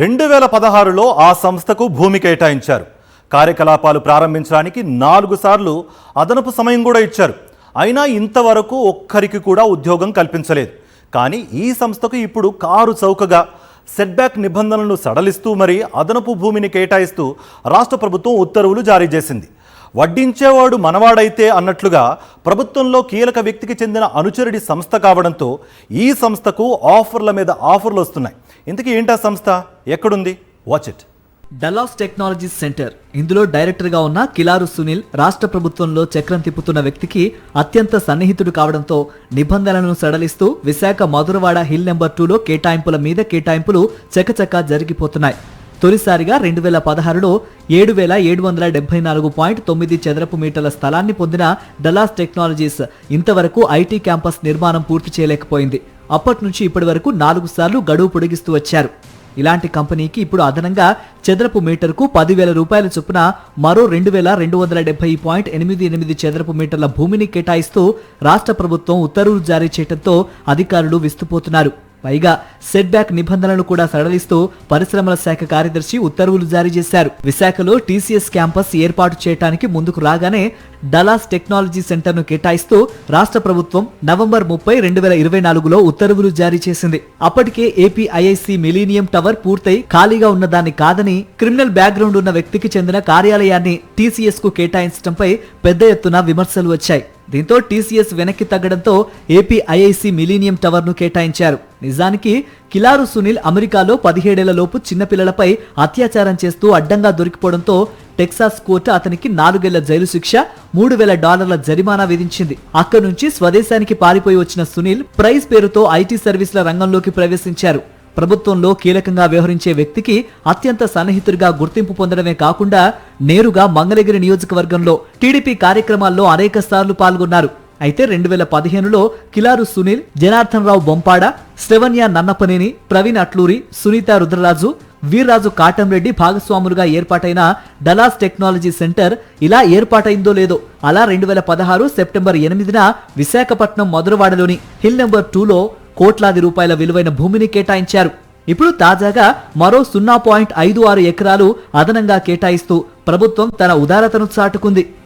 2016లో ఆ సంస్థకు భూమి కేటాయించారు. కార్యకలాపాలు ప్రారంభించడానికి 4 సార్లు అదనపు సమయం కూడా ఇచ్చారు. అయినా ఇంతవరకు ఒక్కరికి కూడా ఉద్యోగం కల్పించలేదు. కానీ ఈ సంస్థకు ఇప్పుడు కారు చౌకగా సెట్బ్యాక్ నిబంధనలను సడలిస్తూ మరి అదనపు భూమిని కేటాయిస్తూ రాష్ట్ర ప్రభుత్వం ఉత్తర్వులు జారీ చేసింది. వడ్డించేవాడు మనవాడైతే అన్నట్లుగా ప్రభుత్వంలో కీలక వ్యక్తికి చెందిన అనుచరుడి సంస్థ కావడంతో ఈ సంస్థకు ఆఫర్ల మీద ఆఫర్లు వస్తున్నాయి. ఇంతకీ ఏంటా సంస్థ, ఎక్కడుంది? Watch it. Dallas technologies centre. ఇందులో డైరెక్టర్గా ఉన్న కిలారు సునీల్ రాష్ట్ర ప్రభుత్వంలో చక్రం తిప్పుతున్న వ్యక్తికి అత్యంత సన్నిహితుడు కావడంతో నిబంధనలను సడలిస్తూ విశాఖ మధురవాడ హిల్ నెంబర్ 2లో కేటాయింపుల మీద కేటాయింపులు చకచకా జరిగిపోతున్నాయి. తొలిసారిగా 2016లో 7,774.9 చదరపు మీటర్ల స్థలాన్ని పొందిన డల్లాస్ టెక్నాలజీస్ ఇంతవరకు ఐటీ క్యాంపస్ నిర్మాణం పూర్తి చేయలేకపోయింది. అప్పటి నుంచి ఇప్పటి వరకు 4 సార్లు గడువు పొడిగిస్తూ వచ్చారు. ఇలాంటి కంపెనీకి ఇప్పుడు అదనంగా చదరపు మీటర్కు 10,000 రూపాయల చొప్పున మరో 2,270.88 చదరపు మీటర్ల భూమిని కేటాయిస్తూ రాష్ట్ర ప్రభుత్వం ఉత్తర్వులు జారీ చేయడంతో అధికారులు విస్తుపోతున్నారు. పైగా సెట్ బ్యాక్ నిబంధనలు కూడా సడలిస్తూ పరిశ్రమల శాఖ కార్యదర్శి ఉత్తర్వులు జారీ చేశారు. విశాఖలో టీసీఎస్ క్యాంపస్ ఏర్పాటు చేయడానికి ముందుకు రాగానే డల్లాస్ టెక్నాలజీ సెంటర్ ను కేటాయిస్తూ రాష్ట్ర ప్రభుత్వం నవంబర్ 30, 2024లో ఉత్తర్వులు జారీ చేసింది. అప్పటికే ఏపీఐఐసి మిలీనియం టవర్ పూర్తయి ఖాళీగా ఉన్నదాన్ని కాదని క్రిమినల్ బ్యాక్గ్రౌండ్ ఉన్న వ్యక్తికి చెందిన కార్యాలయాన్ని టీసీఎస్ కు కేటాయించడంపై పెద్ద ఎత్తున విమర్శలు వచ్చాయి. దీంతో టీసీఎస్ వెనక్కి తగ్గడంతో ఏపీఐఐసి మిలీనియం టవర్ ను కేటాయించారు. నిజానికి కిలారు సునీల్ అమెరికాలో 17 ఏళ్లలోపు చిన్నపిల్లలపై అత్యాచారం చేస్తూ అడ్డంగా దొరికిపోవడంతో టెక్సాస్ కోర్టు అతనికి 4 ఏళ్ల జైలు శిక్ష, $3,000 జరిమానా విధించింది. అక్కడి నుంచి స్వదేశానికి పారిపోయి వచ్చిన సునీల్ ప్రైజ్ పేరుతో ఐటీ సర్వీసుల రంగంలోకి ప్రవేశించారు. ప్రభుత్వంలో కీలకంగా వ్యవహరించే వ్యక్తికి అత్యంత సన్నిహితుడిగా గుర్తింపు పొందడమే కాకుండా నేరుగా మంగళగిరి నియోజకవర్గంలో టీడీపీ కార్యక్రమాల్లో అనేక సార్లు పాల్గొన్నారు. అయితే 2015లో కిలారు సునీల్, జనార్దన్ రావు బొంపాడ, శ్రవణ్య నన్నపనేని, ప్రవీణ్ అట్లూరి, సునీత రుద్రరాజు, వీర్రాజు కాటంరెడ్డి భాగస్వాములుగా ఏర్పాటైన డల్లాస్ టెక్నాలజీ సెంటర్ ఇలా ఏర్పాటైందో లేదో అలా 2016 సెప్టెంబర్ 8న విశాఖపట్నం మధురవాడలోని హిల్ నెంబర్ 2లో కోట్లాది రూపాయల విలువైన భూమిని కేటాయించారు. ఇప్పుడు తాజాగా మరో 0.56 ఎకరాలు అదనంగా కేటాయిస్తూ ప్రభుత్వం తన ఉదారతను చాటుకుంది.